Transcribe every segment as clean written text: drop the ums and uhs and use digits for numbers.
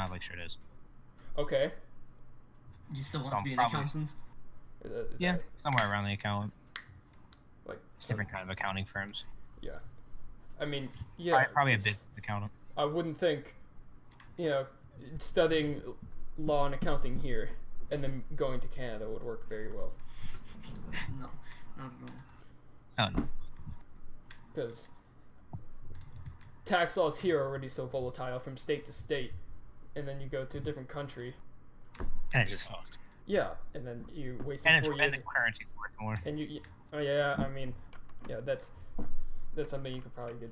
now, like, sure it is. Okay. You still want So to be an probably- accountant? Is Yeah, that, somewhere around the accountant. like It's different kind of accounting firms. Yeah. I mean, yeah. Probably a it's- business accountant. I wouldn't think, studying law and accounting here and then going to Canada would work very well. No, not at all. Oh, no. Because tax laws here are already so volatile from state to state, and then you go to a different country. And it just fucked. Yeah, and then you waste And 4 years. the currency's worth more. And oh yeah, I mean, yeah, that's something you could probably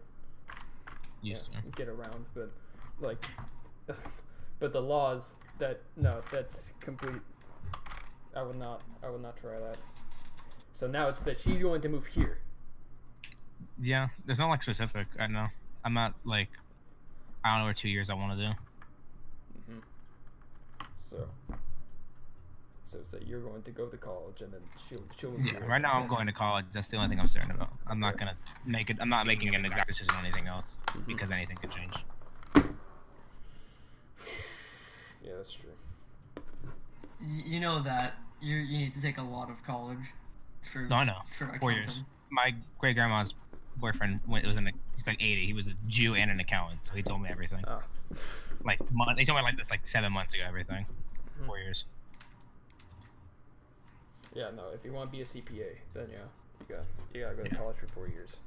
Used to. get around, but like, but the laws that's complete. I would not try that. So now it's that she's going to move here. Yeah, there's no like specific. I know. I'm not like. I don't know where 2 years I want to do. So it's that you're going to go to college and then she'll. Yeah, right now I'm going to college. That's the only thing I'm certain about. I'm not gonna make it. I'm not making an exact decision on anything else because anything could change. Yeah, that's true. You know that you need to take a lot of college for. No, I know. For 4 years. accounting. My great grandma's boyfriend he's like 80. He was a Jew and an accountant, so he told me everything. Ah. Like he told me like this like 7 months ago. Everything. 4 years. Yeah, no. If you want to be a CPA, then you gotta go to college for 4 years.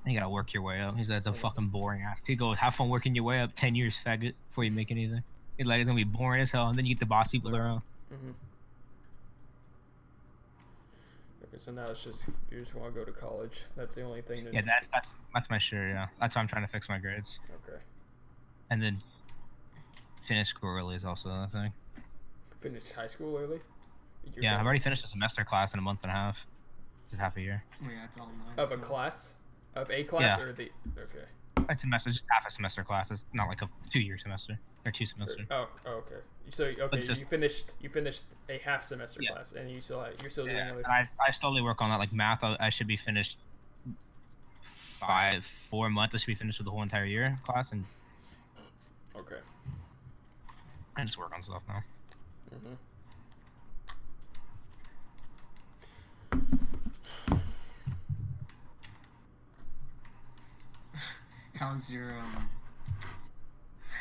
You gotta work your way up. He said it's a fucking boring ass. He goes, have fun working your way up 10 years, faggot, before you make anything. He's like, it's gonna be boring as hell, and then you get the boss people around. Okay, so now it's just you just want to go to college. That's the only thing. Yeah, that's my sure. Yeah, that's why I'm trying to fix my grades. Okay. And then finish school early is also another thing. Finish high school early. Yeah, I've already finished a semester class in a month and a half. Just half a year. Oh, yeah, it's all mine. Of a class, of a class Yeah. or the okay. A semester, just half a semester class. It's not like a 2-year semester or 2 semester. Oh, okay. So okay, just- you finished a half semester class, and you're still doing Yeah, other. and I slowly work on that. Like math, I should be finished 4 months. I should be finished with the whole entire year class, and Okay. I just work on stuff now.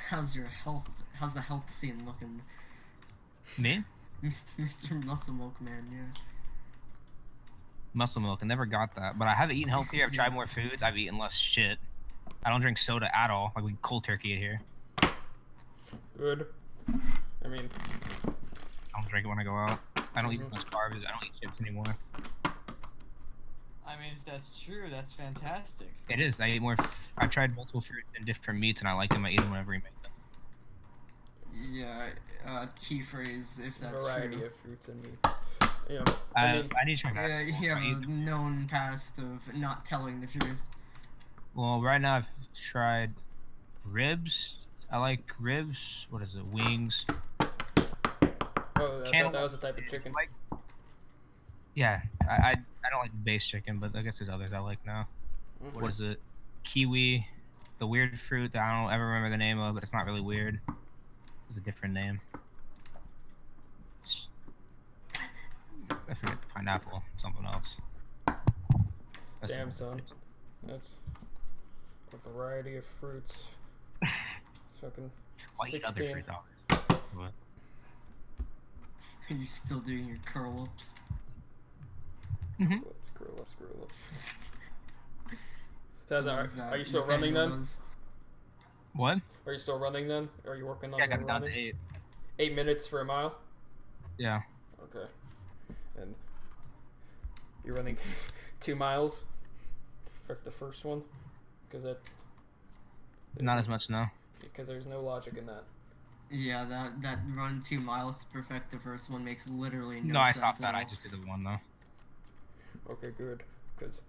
How's your health? How's the health scene looking, Me? Mr. Muscle Milk Man? Yeah. Muscle milk. I never got that, but I haven't eaten healthier. I've tried more foods. I've eaten less shit. I don't drink soda at all. Like we cold turkey it here. Good. I mean, I don't drink it when I go out. I don't eat much carbs. I don't eat chips anymore. I mean, if that's true, that's fantastic. It is. I eat more. I've tried multiple fruits and different meats, and I like them. I eat them whenever you make them. Yeah. Key phrase, if that's variety true. of fruits and meats. Yeah. I mean, I need to try vegetables. You have I eat a them. known past of not telling the truth. Well, right now I've tried ribs. I like ribs. What is it? Wings. oh, I thought that was a type of chicken. Like, yeah, I don't like base chicken, but I guess there's others I like now. What is it? Kiwi, the weird fruit that I don't ever remember the name of, but it's not really weird. It's a different name. I forget. Pineapple, something else. That's Damn, what- son. That's a variety of fruits. It's fucking Well, I eat other 16. fruits, obviously. But Are you still doing your curl ups? Screw ups. So are you still running then? what? Are you still running then? Are you working on Yeah, I got it down to running? 8. 8 minutes for a mile? Yeah. Okay. And you're running 2 miles for the first one? Because Not as much now. because there's no logic in that. Yeah, that run 2 miles to perfect the first one makes literally no No, I sense stopped at that. all. I just did the one though. Okay, good. Because,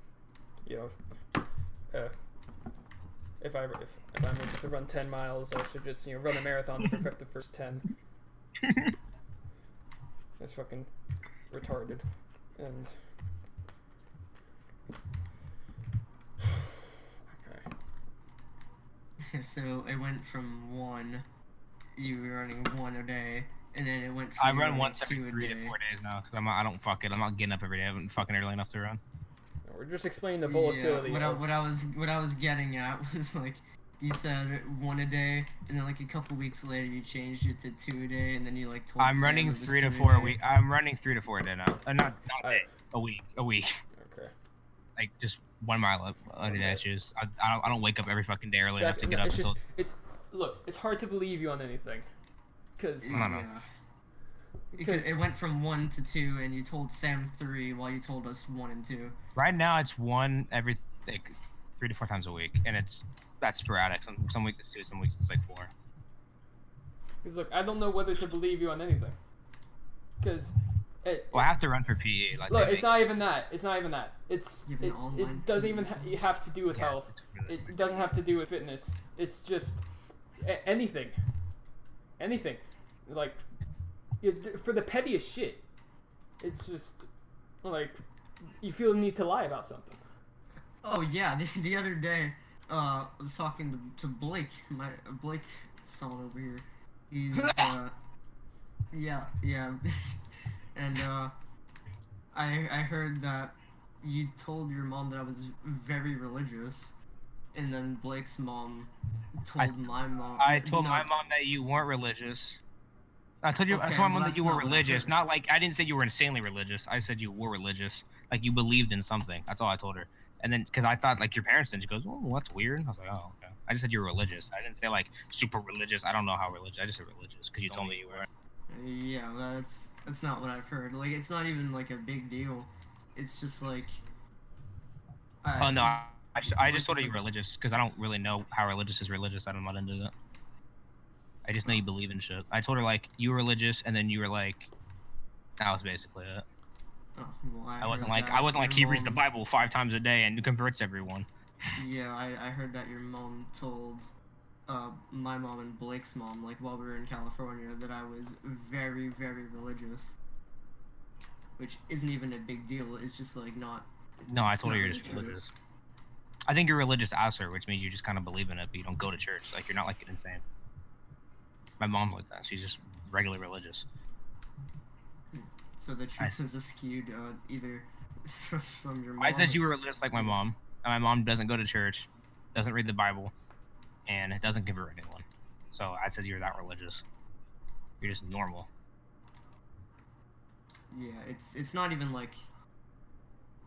if I'm able to run 10 miles, I should just run a marathon to perfect the first 10. That's fucking retarded. And okay. So it went from 1 you were running 1 a day, and then it went. I from run running once every 2 a 3 to day. 4 days now because I don't fuck it. I'm not getting up every day. I'm fucking early enough to run. We're just explaining the Yeah, volatility. what I was getting at was like, you said 1 a day, and then like a couple weeks later you changed it to 2 a day, and then you like told I'm Sam running it was 3 to 3 4 a day. week. I'm running 3 to 4 a day now. Not I- day, a week. Okay. Like just 1 mile a day. I choose. I don't wake up every fucking day early enough to Exactly. get No, up it's until. just look. It's hard to believe you on anything, because No. Yeah. Because it went from 1 to 2, and you told Sam 3 while you told us 1 and 2. Right now it's 1 every like 3 to 4 times a week, and that's sporadic. Some weeks it's 2, some weeks it's like 4. look, I don't know whether to believe you on anything, because Well, I have to run for PE. Like look, they it's not even that. It's not even that. It's You have an online it doesn't even PE. have to do with Yeah, health. it's really It doesn't have to do with fitness. It's just anything. Like for the pettiest shit. It's just like you feel the need to lie about something. Oh yeah, the other day, I was talking to Blake, Blake son over here. He's yeah, and I heard that you told your mom that I was very religious, and then Blake's mom told my mom. I told no, my mom that you weren't religious. I told you. I Okay, told my mom well, that you that's were not what I religious. heard. Not like I didn't say you were insanely religious. I said you were religious. Like you believed in something. That's all I told her. And then because I thought like your parents did, she goes, "Oh, that's weird." I was like, "Oh, okay." I just said you were religious. I didn't say like super religious. I don't know how religious. I just said religious because you told me you were. Yeah, that's not what I've heard. Like, it's not even like a big deal. It's just like. Oh no, I just told her you were religious because I don't really know how religious is religious. I'm not into that. I just know you believe in shit. I told her like you were religious, and then you were like, that was basically it. Oh, well, I wasn't heard like that I wasn't like your he reads the mom- Bible 5 times a day and converts everyone. Yeah, I heard that your mom told my mom and Blake's mom, like while we were in California, that I was very, very religious. Which isn't even a big deal. It's just like not. No, I it's told her not you're just really true. religious. I think you're religious as her, which means you just kind of believe in it, but you don't go to church. Like you're not like insane. My mom's like that. She's just regularly religious. So the truth Nice. was skewed either from your mom. I said you were religious like my mom, and my mom doesn't go to church, doesn't read the Bible, and doesn't convert anyone. So I said you're that religious. You're just normal. Yeah, it's not even like.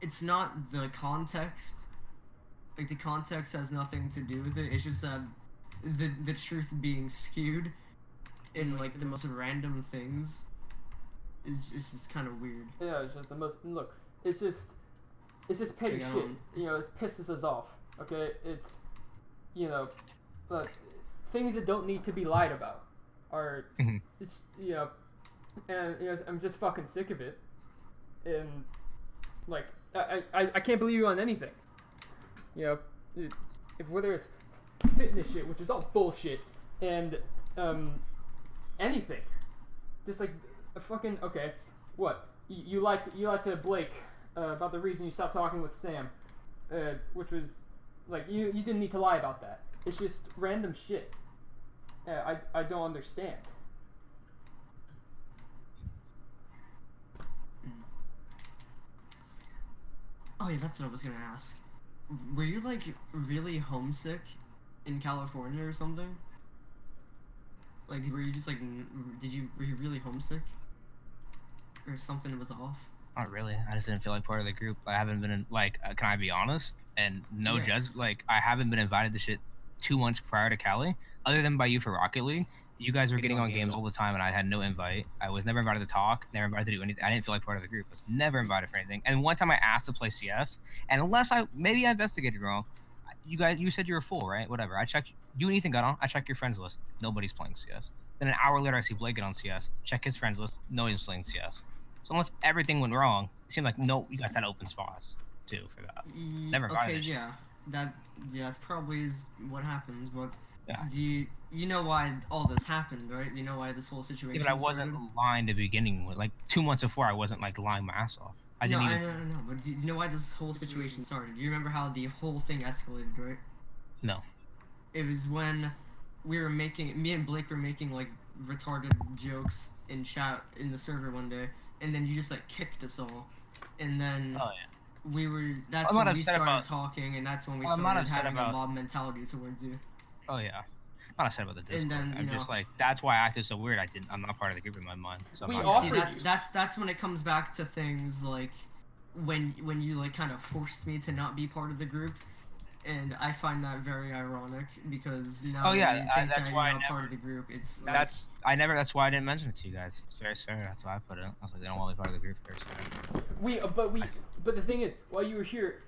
It's not the context. Like the context has nothing to do with it. It's just that the truth being skewed in like the most random things is just kind of weird. Yeah, it's just the most. Look, it's just petty Yeah. shit. You know, it pisses us off. Okay, it's, you know, look, things that don't need to be lied about are, Mhm. it's, you know, and you know, I'm just fucking sick of it, and like I can't believe you on anything. You know, if whether it's fitness shit, which is all bullshit, and anything, just like a fucking okay, what you lied to Blake about the reason you stopped talking with Sam, which was like you didn't need to lie about that. It's just random shit. I don't understand. Oh yeah, that's what I was gonna ask. Were you like really homesick in California or something? Like, were you just like, were you really homesick? Or something was off? Not really. I just didn't feel like part of the group. I haven't been in, like, can I be honest? And no Yeah. judge. Like, I haven't been invited to shit 2 months prior to Cali, other than by you for Rocket League. You guys were getting on games all the time, and I had no invite. I was never invited to talk, never invited to do anything. I didn't feel like part of the group. I was never invited for anything. And one time I asked to play CS, and unless maybe I investigated wrong, you said you were full, right? Whatever. I checked. You and Ethan got on. I checked your friends list. Nobody's playing CS. Then an hour later, I see Blake get on CS. Check his friends list. Nobody's playing CS. So unless everything went wrong, it seemed like no, you guys had open spots too for that. Never Okay, invited. yeah, that's probably is what happens. But Yeah. do you know why all this happened, right? You know why this whole situation. Yeah, but I wasn't started? lying to beginning with. Like 2 months before, I wasn't like lying my ass off. I didn't even. No. But do you know why this whole situation started? Do you remember how the whole thing escalated, right? No. It was when me and Blake were making like retarded jokes in chat in the server one day, and then you just like kicked us all, and then Oh yeah. we were. That's I'm when not we upset started about- talking, and that's when we I'm not started upset having a about- mob mentality towards you. Oh yeah. I'm not upset about the Discord. And then, I'm you just know- like, that's why I acted so weird. I'm not part of the group in my mind. So I'm We not offered See, upset. you. that's when it comes back to things like when you like kind of forced me to not be part of the group, and I find that very ironic because now Oh, yeah, that you think that's that why I you're not part never- of the group, it's That's why I didn't mention it to you guys. It's very fair. That's why I put it. I was like, they don't want me part of the group first. But the thing is, while you were here,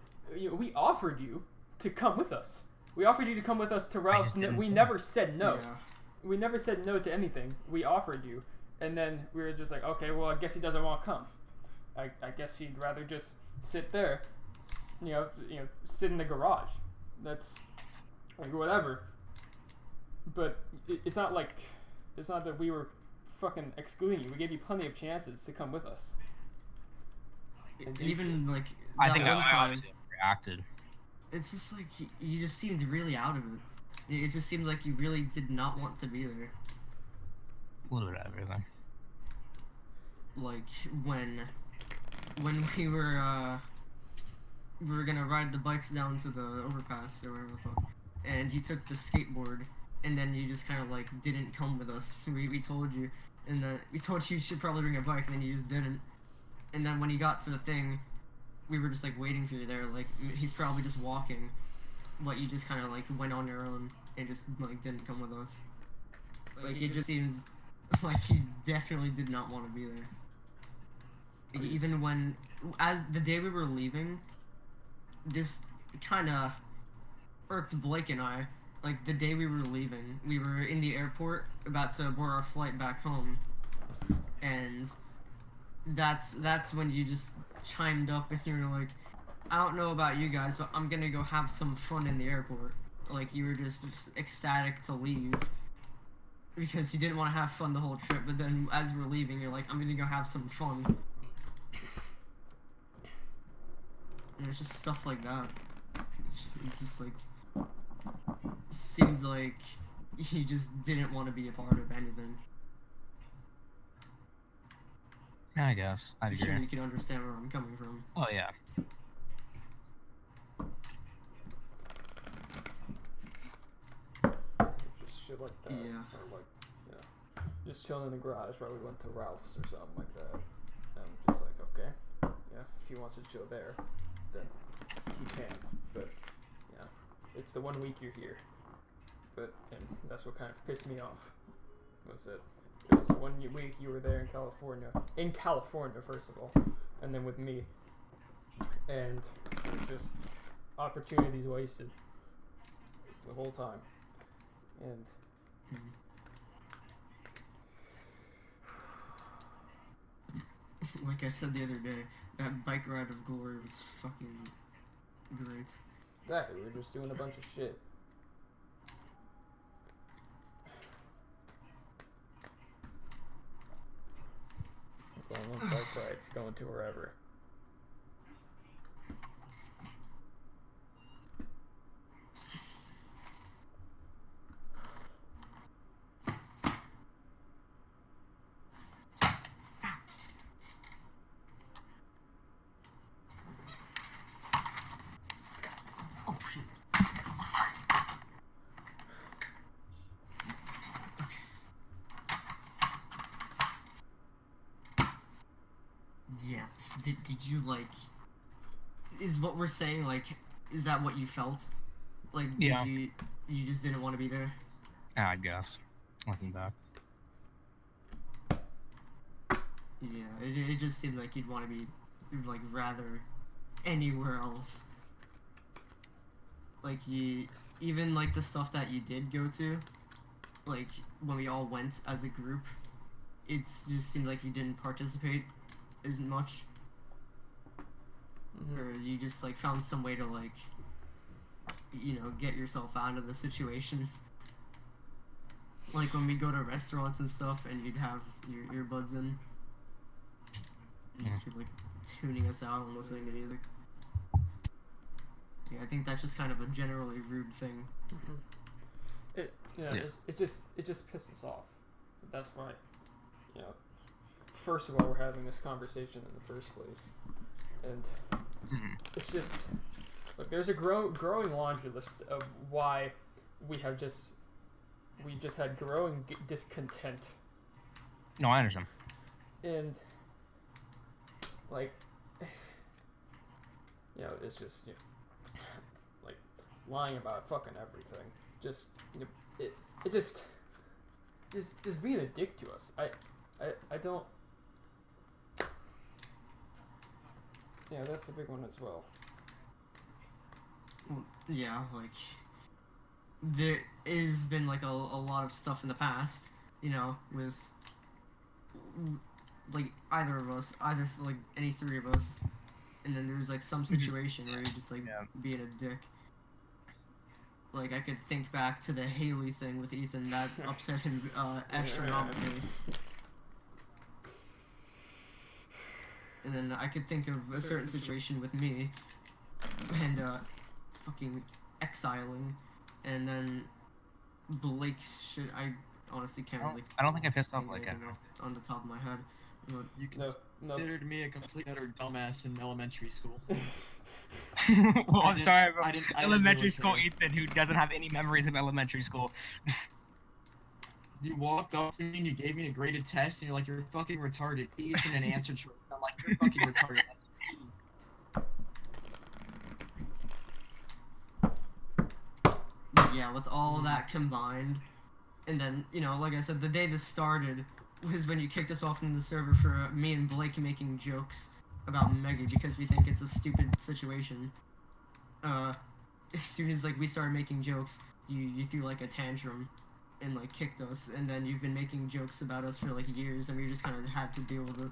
we offered you to come with us. We offered you to come with us to Rouse. just didn't We come. never said no. Yeah. We never said no to anything. We offered you, and then we were just like, okay, well, I guess he doesn't want to come. I guess he'd rather just sit there, sit in the garage. That's like whatever. But it's not that we were fucking excluding you. We gave you plenty of chances to come with us. And even like I that think one I time, obviously reacted. it's just like you just seemed really out of it. It just seemed like you really did not want to be there. A little bit of everything. Like when we were gonna ride the bikes down to the overpass or whatever the fuck, and you took the skateboard, and then you just kind of like didn't come with us. We told you, and then we told you should probably bring a bike, and then you just didn't. And then when you got to the thing, we were just like waiting for you there. Like he's probably just walking, but you just kind of like went on your own and just like didn't come with us. Like it just seems like you definitely did not want to be there. Like, even when, as the day we were leaving, this kind of irked Blake and I. Like the day we were leaving, we were in the airport about to board our flight back home, and that's when you just chimed up and you were like, I don't know about you guys, but I'm gonna go have some fun in the airport. Like you were just ecstatic to leave because you didn't want to have fun the whole trip, but then as we're leaving, you're like, I'm gonna go have some fun. And it's just stuff like that. It's just like, seems like you just didn't want to be a part of anything. Yeah, I guess. I'd I'm sure agree. you can understand where I'm coming from. Oh yeah. Just shit like that. Yeah. Or like, just chilling in the garage while we went to Ralph's or something like that. And I'm just like, okay, yeah, if he wants to chill there, then he can. But yeah, it's the 1 week you're here. And that's what kind of pissed me off. Was that it was the 1 week you were there in California. In California, first of all, and then with me. And just opportunities wasted the whole time. And Like I said the other day, that bike ride of glory was fucking great. exactly, we were just doing a bunch of shit. Going on bike rides, going to wherever. Oh shit. Yeah. Did you like? Is what we're saying like? Is that what you felt? Like, did Yeah. you just didn't want to be there? Yeah, I guess. Looking back. Yeah. It just seemed like you'd want to be like rather anywhere else. Like even like the stuff that you did go to, like when we all went as a group, it just seemed like you didn't participate as much, or you just like found some way to like, get yourself out of the situation. Like when we go to restaurants and stuff, and you'd have your earbuds in, you'd just be like tuning us out and listening to music. Yeah, I think that's just kind of a generally rude thing. It Yeah. it just pisses us off. That's why, you know, first of all, we're having this conversation in the first place, and it's just look. There's a growing laundry list of why we just had growing discontent, No, I understand. and like, you know, it's just like lying about fucking everything. Just it just being a dick to us. I don't. Yeah, that's a big one as well. Yeah, like there has been like a lot of stuff in the past, you know, with like either of us, either like any three of us, and then there's like some situation where you're just like being a dick. Like I could think back to the Haley thing with Ethan that upset him astronomically. And then I could think of a certain situation with me and fucking exiling, and then Blake's shit. I honestly can't really. I don't think I pissed off think like anything on the top of my head. But You No. considered me a complete utter dumbass in elementary school. Well, I'm sorry, bro. I didn't Elementary really school care. Ethan, who doesn't have any memories of elementary school. You walked up to me and you gave me a graded test, and you're like, "You're fucking retarded." It's in an answer choice. I'm like, "You're fucking retarded." yeah, with all that combined, and then you know, like I said, the day this started was when you kicked us off from the server for me and Blake making jokes about Meggy because we think it's a stupid situation. As soon as like we started making jokes, you threw like a tantrum and like kicked us, and then you've been making jokes about us for like years, and we just kind of had to deal with it.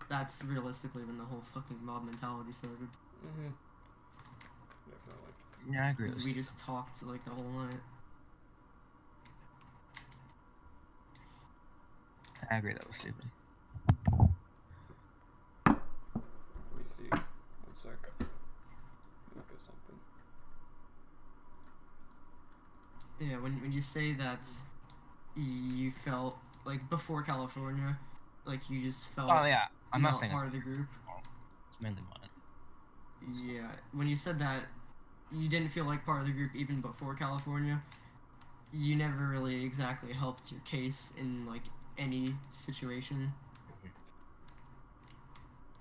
That's realistically when the whole fucking mob mentality started. Mm-hmm. Definitely. Yeah, I agree. 'Cause we just talked like the whole night. I agree that was stupid. Let me see. 1 sec. Look at something. Yeah, when you say that you felt like before California, like you just felt Oh yeah, I'm not saying part it's of the group. mainly mine. Yeah, when you said that you didn't feel like part of the group even before California, you never really exactly helped your case in like any situation.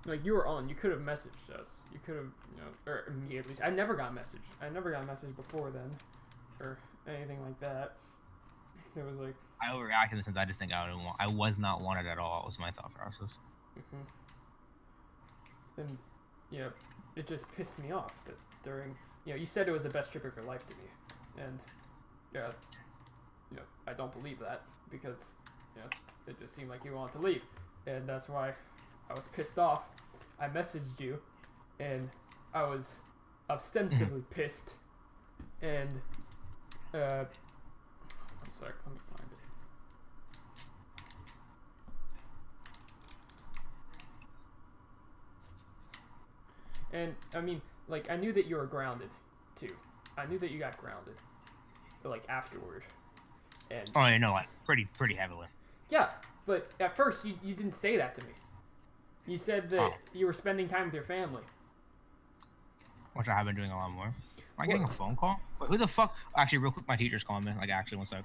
Like you were on, you could have messaged us. You could have, you know, or me at least. I never got messaged. I never got messaged before then, or anything like that. It was like. I overreacted since I just think I was not wanted at all. Was my thought process. And yeah, it just pissed me off that during, you know, you said it was the best trip of your life to me, and yeah, you know, I don't believe that because, you know, it just seemed like you wanted to leave, and that's why I was pissed off. I messaged you, and I was ostensibly pissed, and 1 sec, let me find it. And I mean, like, I knew that you were grounded too. I knew that you got grounded, like, afterward. And Oh, you know, like pretty heavily. yeah, but at first you didn't say that to me. You said that Oh. you were spending time with your family. Which I have been doing a lot more. Am I getting a What? phone call? Wait, who the fuck? Actually, real quick, my teacher's calling me. Like, actually, 1 sec.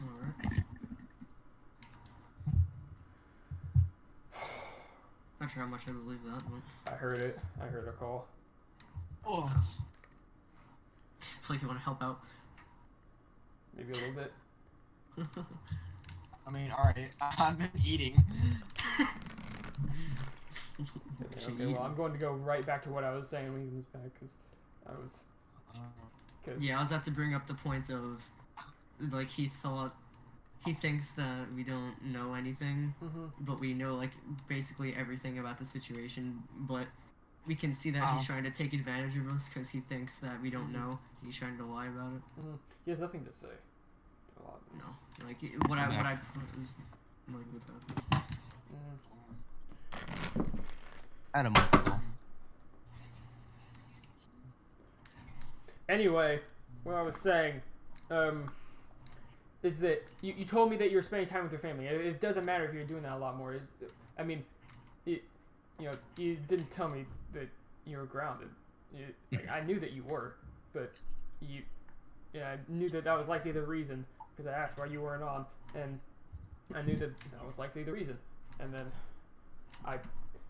Alright. Not sure how much I believe that, but I heard it. I heard a call. Oh, it's like you want to help out. Maybe a little bit. I mean, alright, I've been eating. Okay, well, I'm going to go right back to what I was saying when he was back, because I was... Cause, Yeah, I was about to bring up the point of, like, he thinks that we don't know anything, but we know, like, basically everything about the situation, but we can see that he's trying to take advantage of us because he thinks that we don't know. He's trying to lie about it. He has nothing to say. A lot of this. No. Like, what I put is, like, what's up? Adam. Anyway, what I was saying is that you told me that you were spending time with your family. It doesn't matter if you're doing that a lot more. I mean, you didn't tell me that you were grounded. I knew that you were, but I knew that was likely the reason because I asked why you weren't on, and I knew that was likely the reason. And then I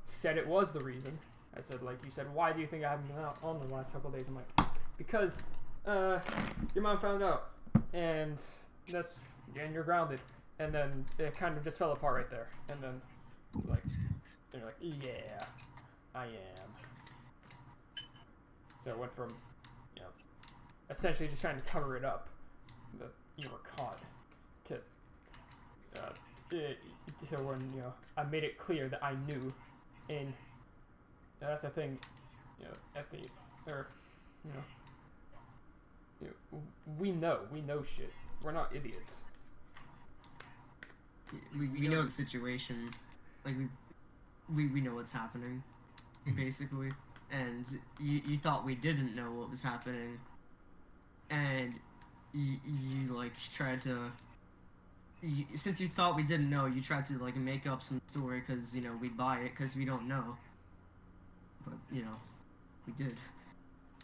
said it was the reason. I said, like, you said, why do you think I haven't been on the last couple of days? I'm like, because your mom found out, and you're grounded. And then it kind of just fell apart right there. And then, like, you're like, yeah, I am. So it went from, essentially just trying to cover it up that you were caught to when, I made it clear that I knew, and that's the thing, we know shit. We're not idiots. We know the situation, like we know what's happening, basically, and you thought we didn't know what was happening, and you like tried to. Since you thought we didn't know, you tried to like make up some story because we buy it because we don't know. But we did,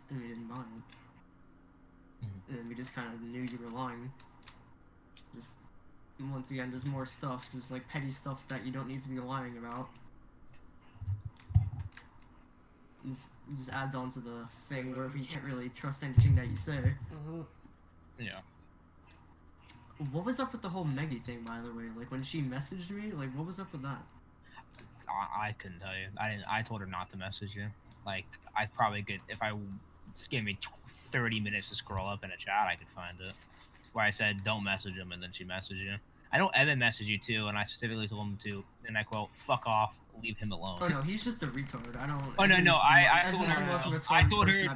and we didn't buy it. And we just kind of knew you were lying. Just once again, just more stuff, just like petty stuff that you don't need to be lying about. It just adds on to the thing where we can't really trust anything that you say. Yeah. What was up with the whole Meggy thing, by the way? Like, when she messaged me, like, what was up with that? I couldn't tell you. I told her not to message you. Like, I probably could, if I just gave me 30 minutes to scroll up in a chat, I could find it. Where I said, don't message him, and then she messaged you. I know Evan messaged you too, and I specifically told him to, and I quote, fuck off, leave him alone. Oh no, he's just a retard. I don't. Oh no, I told her, I've don't ever seen.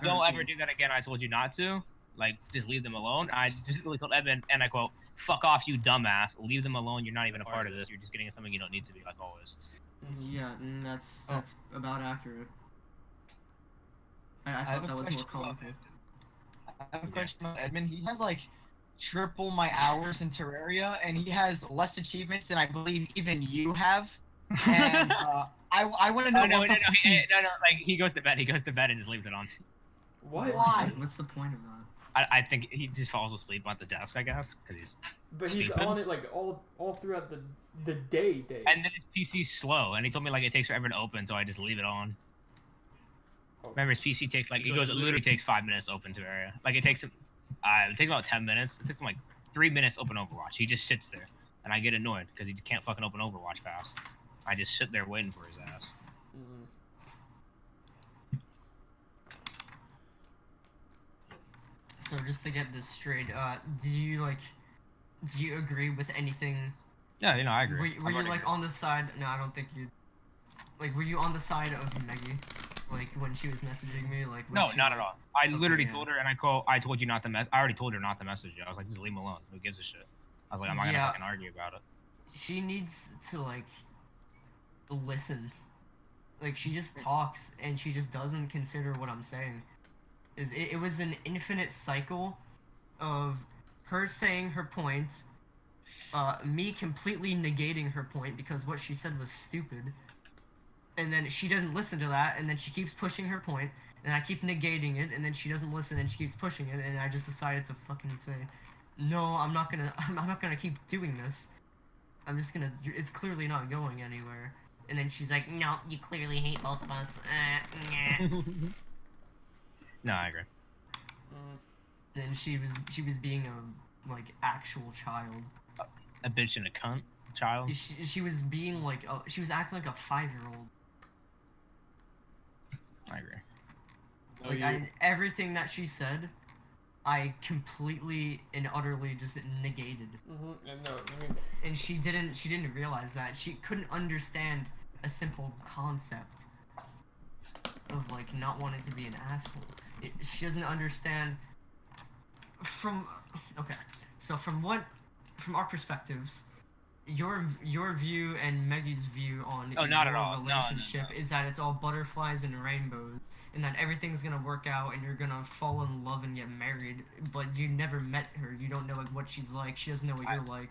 do that again. I told you not to. Like, just leave them alone. I specifically told Evan, and I quote, fuck off, you dumbass. Leave them alone. You're not even a part of this. You're just getting into something you don't need to be, like always. Yeah, and that's about accurate. I thought that was more complicated. I have a question about Edmund. He has like triple my hours in Terraria, and he has less achievements than I believe even you have. And I want to know. No. Like he goes to bed. He goes to bed and just leaves it on. What? Why? What's the point of that? I think he just falls asleep at the desk, I guess, because he's. But he's stupid. on it like all throughout the day. And then his PC's slow, and he told me like it takes forever to open, so I just leave it on. Oh. Remember, his PC takes like it literally takes 5 minutes to open Terraria. Like it takes about 10 minutes. It takes him like 3 minutes to open Overwatch. He just sits there, and I get annoyed because he can't fucking open Overwatch fast. I just sit there waiting for his ass. So just to get this straight, do you agree with anything? Yeah, I agree. Were you like on the side? No, I don't think you. Like, were you on the side of Meggy? Like when she was messaging me, like. No, not at all. I literally told her, and I told you not to I already told her not to message you. I was like, just leave him alone. Who gives a shit? I was like, I'm not gonna fucking argue about it. She needs to like listen. Like she just talks and she just doesn't consider what I'm saying. It was an infinite cycle of her saying her point, me completely negating her point because what she said was stupid, and then she doesn't listen to that, and then she keeps pushing her point, and I keep negating it, and then she doesn't listen and she keeps pushing it, and I just decided to fucking say, no, I'm not gonna keep doing this. I'm just gonna. It's clearly not going anywhere. And then she's like, no, you clearly hate both of us. No, I agree. And she was being a like actual child. A bitch and a cunt child. She was being like she was acting like a 5-year-old. I agree. Like everything that she said, I completely and utterly just negated. And she didn't realize that. She couldn't understand a simple concept of like not wanting to be an asshole. She doesn't understand from our perspectives, your view and Maggie's view on Oh, not your at all. No, no, relationship no. is that it's all butterflies and rainbows, and that everything's gonna work out, and you're gonna fall in love and get married. But you never met her. You don't know like what she's like. She doesn't know what you're like.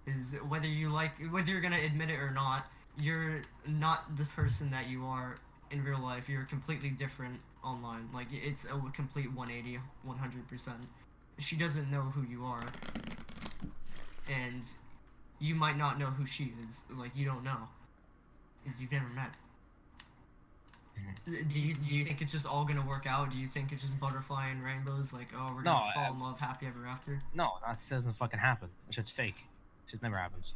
Is whether you're gonna admit it or not, you're not the person that you are in real life. You're completely different online. Like it's a complete 180, 100%. She doesn't know who you are, and you might not know who she is. Like you don't know, because you've never met. Do you think it's just all gonna work out? Do you think it's just butterfly and rainbows? Like, oh, we're gonna fall in love, happy ever after? No, that doesn't fucking happen. That shit's fake. Shit never happens.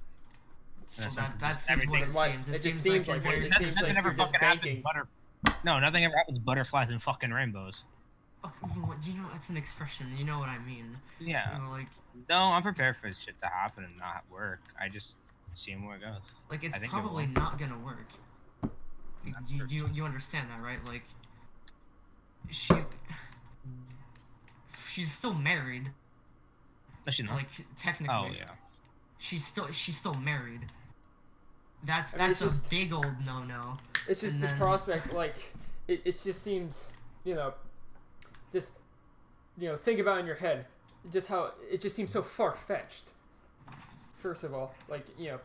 Well, that's just what it seems. It just seems like you're it seems like nothing ever you're just fucking happens. banking. No, nothing ever happens. Butterflies and fucking rainbows. You know, it's an expression. You know what I mean? Yeah. You know, like. No, I'm prepared for this shit to happen and not work. I just see where it goes. Like it's probably not gonna work. You understand that, right? Like she's still married. No, she's not. Like technically. Oh yeah. She's still married. That's a big old no. It's just the prospect, like it just seems, just think about in your head, just how it just seems so far fetched. First of all, like you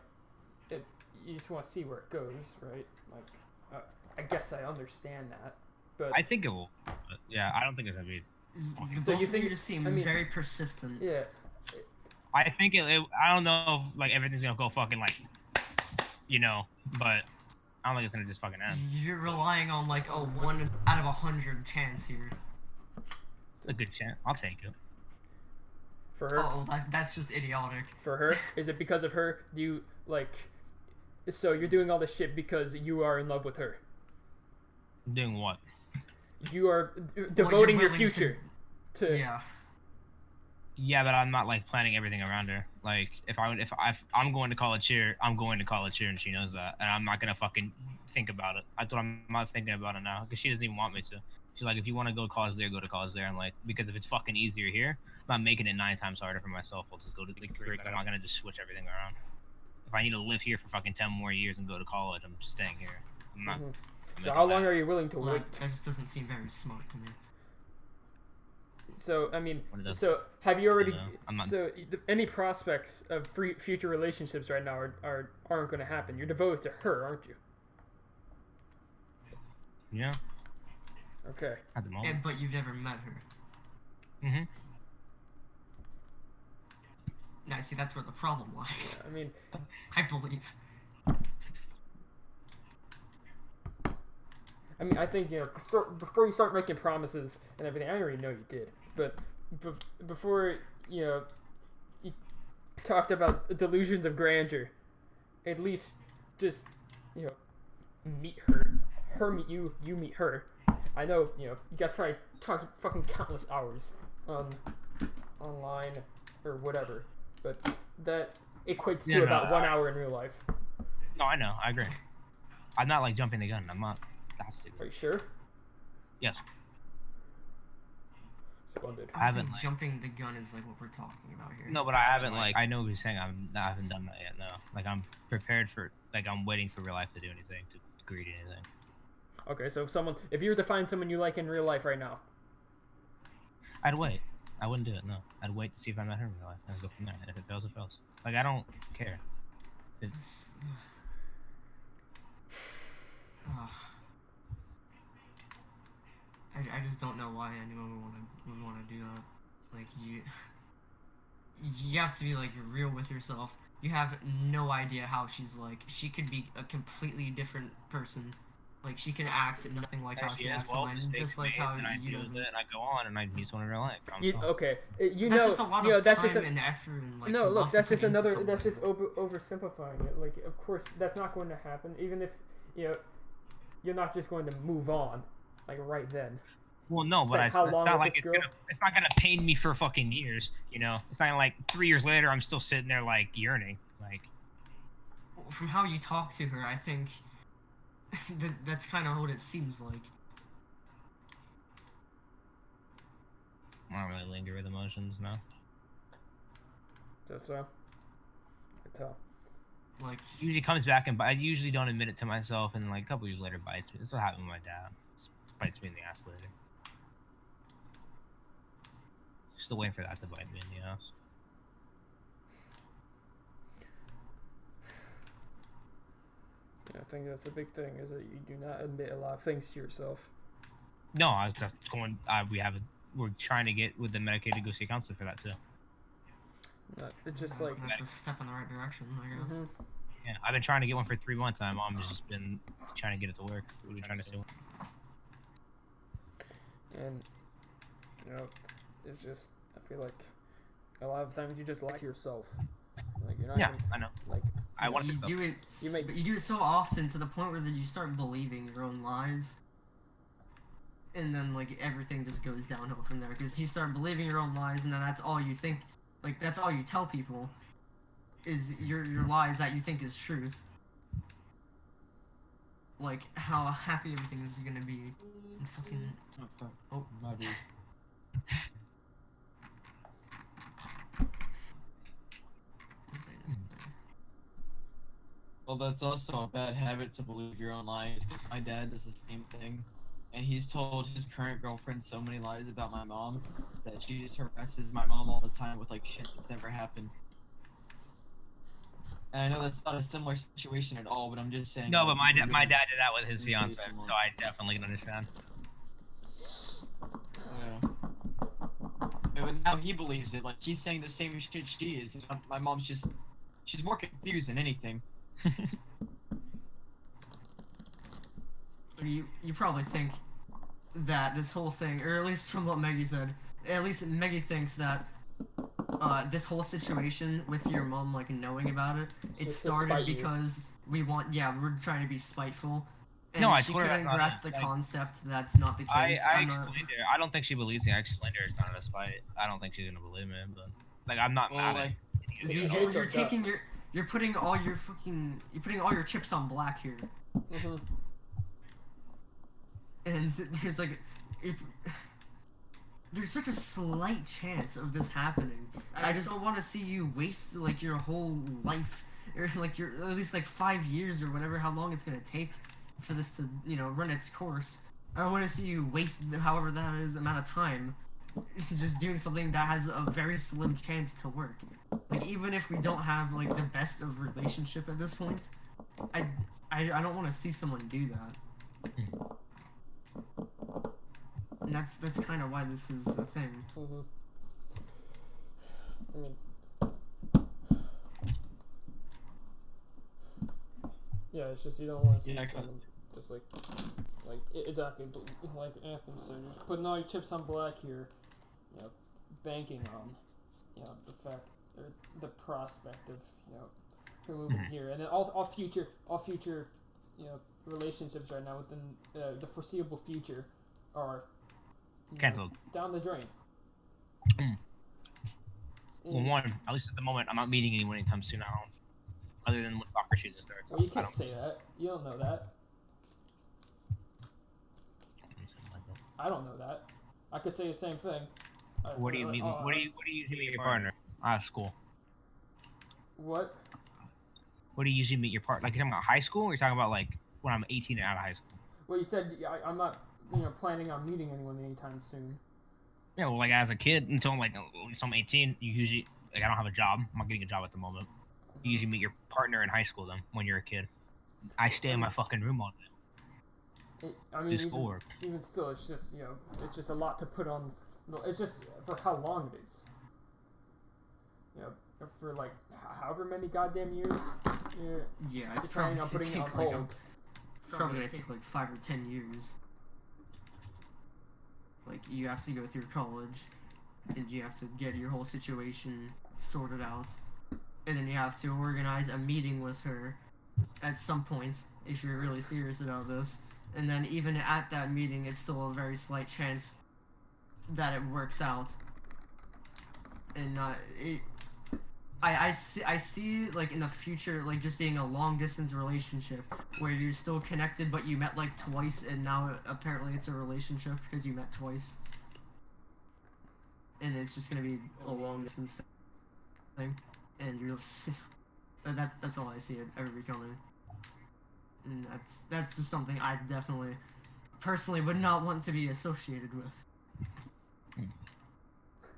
just want to see where it goes, right? Like, I guess I understand that, but I think it will. But yeah, I don't think it's gonna be. So you think you just seem very persistent? Yeah. I think I don't know if like everything's gonna go fucking like, but I don't think it's gonna just fucking end. You're relying on like a 1 out of 100 chance here. It's a good chance. I'll take it. For her? Oh, that's just idiotic. For her? Is it because of her? Do you so you're doing all this shit because you are in love with her? Doing what? You are devoting your future to. Yeah. Yeah, but I'm not like planning everything around her. Like if I'm going to college here, I'm going to college here, and she knows that, and I'm not gonna fucking think about it. That's what I'm not thinking about it now, because she doesn't even want me to. She's like, if you want to go to college there, go to college there. I'm like, because if it's fucking easier here, I'm not making it 9 times harder for myself. I'll just go to the Greek. I'm not gonna just switch everything around. If I need to live here for fucking 10 more years and go to college, I'm staying here. I'm not. So how long are you willing to wait? That just doesn't seem very smart to me. So I mean, so have you already? No, so any prospects of future relationships right now aren't going to happen. You're devoted to her, aren't you? Yeah. Okay. At the moment. But you've never met her. Mhm. Now, see, that's where the problem lies. I mean, I believe. I think before you start making promises and everything, I already know you did, but before you talked about delusions of grandeur, at least just meet her meet you, you meet her. I know you guys probably talked fucking countless hours online or whatever, but that equates to about 1 hour in real life. No, I know. I agree. I'm not like jumping the gun. I'm not. Are you sure? Yes. Splendid. I haven't jumping the gun is like what we're talking about here. No, but I haven't I know what you're saying. I haven't done that yet. No, like I'm prepared for I'm waiting for real life to do anything, to agree to anything. Okay, so if you were to find someone you like in real life right now, I'd wait. I wouldn't do it. No, I'd wait to see if I met her in real life and go from there. And if it fails, it fails. Like I don't care. It's. I just don't know why anyone would want to do that. Like you have to be like real with yourself. You have no idea how she's like. She could be a completely different person. Like she can act nothing like how she acts online, just like how you doesn't. And I go on and I meet someone in real life. Okay, that's just a lot of time and effort and like. No, look, that's just another. That's just oversimplifying it. Like, of course, that's not going to happen. Even if you're not just going to move on, like right then. Well, no, but it's not like it's not gonna pain me for fucking years. It's not like 3 years later I'm still sitting there like yearning. Like, from how you talk to her, I think that's kind of what it seems like. I don't really linger with emotions, no. So, tell. Like, Usually comes back and I usually don't admit it to myself, and like a couple years later bites me. This is what happened with my dad. Just bites me in the ass later. Still waiting for that to bite me in the ass. Yeah, I think that's a big thing, is that you do not admit a lot of things to yourself. No, I was just going. We're trying to get with the Medicaid to go see a counselor for that too. It's just like... that's a step in the right direction, I guess. Mhm. Yeah, I've been trying to get one for 3 months, and my mom has just been trying to get it to work. We've been trying to see one. And, you know, it's just, I feel like a lot of times you just lie to yourself. Like, you're not Yeah, even, I know. like, I want to You do it. You You do it so often to the point where then you start believing your own lies, and then like everything just goes downhill from there because you start believing your own lies, and then that's all you think. Like that's all you tell people is your lies that you think is truth. Like how happy everything is gonna be. And fucking. Oh, fuck. Oh. My bad. Well, that's also a bad habit to believe your own lies, because my dad does the same thing. And he's told his current girlfriend so many lies about my mom that she just harasses my mom all the time with like shit that's never happened. And I know that's not a similar situation at all, but I'm just saying. No, like, but my if you're dad going- did that with his and say fiance, someone- so I definitely can understand. Yeah. But now he believes it. Like he's saying the same shit she is. And my mom's she's more confused than anything. You probably think that this whole thing, or at least from what Maggie said, at least Maggie thinks that this whole situation with your mom like knowing about it, it Just to started spite you. because we're trying to be spiteful. And No, I she swear couldn't that's not grasp it. the Like, concept that's not the I case. I'm not- explained to her. I don't think she believes me. I explained to her it's not a spite. I don't think she's gonna believe me, but like I'm not Well, mad like, at It's you. just- You're, it's you're a taking guts. you're putting all your chips on black here. Mhm. And there's like, if there's such a slight chance of this happening, I just don't want to see you waste like your whole life, or like your at least like 5 years or whatever, how long it's gonna take for this to run its course. I don't want to see you waste however that is amount of time just doing something that has a very slim chance to work. Like even if we don't have like the best of relationship at this point, I don't want to see someone do that. And that's kind of why this is a thing. Mhm. I mean, yeah, it's just you don't want to see Yeah, I someone just like exactly like Anthony said, just putting all your chips on black here, banking on, the fact or the prospect of her moving here, and then all future relationships right now within the foreseeable future are Cancelled. down the drain. Well, And- one, at least at the moment, I'm not meeting anyone anytime soon. I don't. Other than when soccer season starts. Well, you I can't don't- say that. You don't know that. something like that. I don't know that. I could say the same thing. What do you mean? What do you usually meet your partner out of school? What? What do you usually meet your partner? Like you're talking about high school, or you're talking about like when I'm 18 and out of high school? Well, you said I'm not planning on meeting anyone anytime soon. Yeah, well, like as a kid until I'm like at least I'm 18, you usually like I don't have a job. I'm not getting a job at the moment. You usually meet your partner in high school then when you're a kid. I stay in my fucking room all day. I mean, Do schoolwork. even still, it's just it's just a lot to put on. It's just for how long it is. For like however many goddamn years. Yeah, You're it's planning probably on gonna putting it on take like hold. it's probably gonna take like 5 or 10 years. Like you have to go through college, and you have to get your whole situation sorted out, and then you have to organize a meeting with her at some point if you're really serious about this. And then even at that meeting, it's still a very slight chance that it works out. And I see like in the future like just being a long distance relationship where you're still connected but you met like twice and now apparently it's a relationship because you met twice. And it's just gonna be a long distance thing. And That's all I see it ever becoming. And that's just something I definitely, personally, would not want to be associated with. I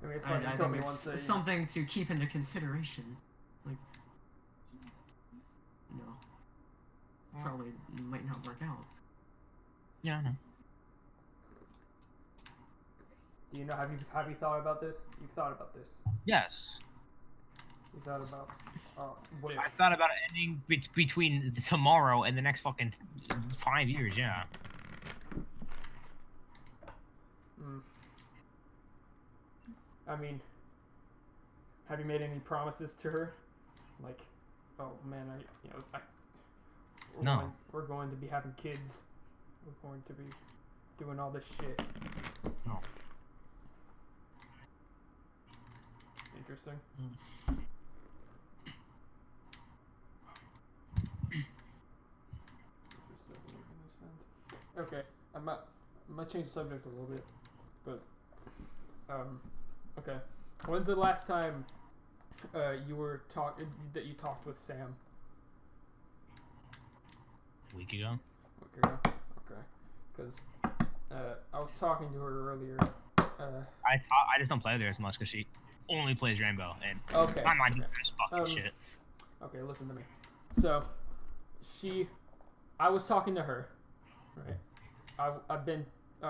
mean, it's like you I told me think once. it's something to keep into consideration. Like, you know, probably might not work out. Yeah, I know. Do you know? Have you thought about this? You've thought about this. Yes. You thought about what if? I thought about it ending between tomorrow and the next fucking 5 years. Yeah. I mean, have you made any promises to her? Like, oh man, No. we're going to be having kids. We're going to be doing all this shit. No. Interesting. This doesn't make any sense. Okay, I might change the subject a little bit, but okay. When's the last time you talked with Sam? A week ago. Okay. Because I was talking to her earlier. I just don't play with her as much because she only plays Rainbow, and Okay. I'm not doing this fucking shit. Okay, listen to me. So, I was talking to her, right? I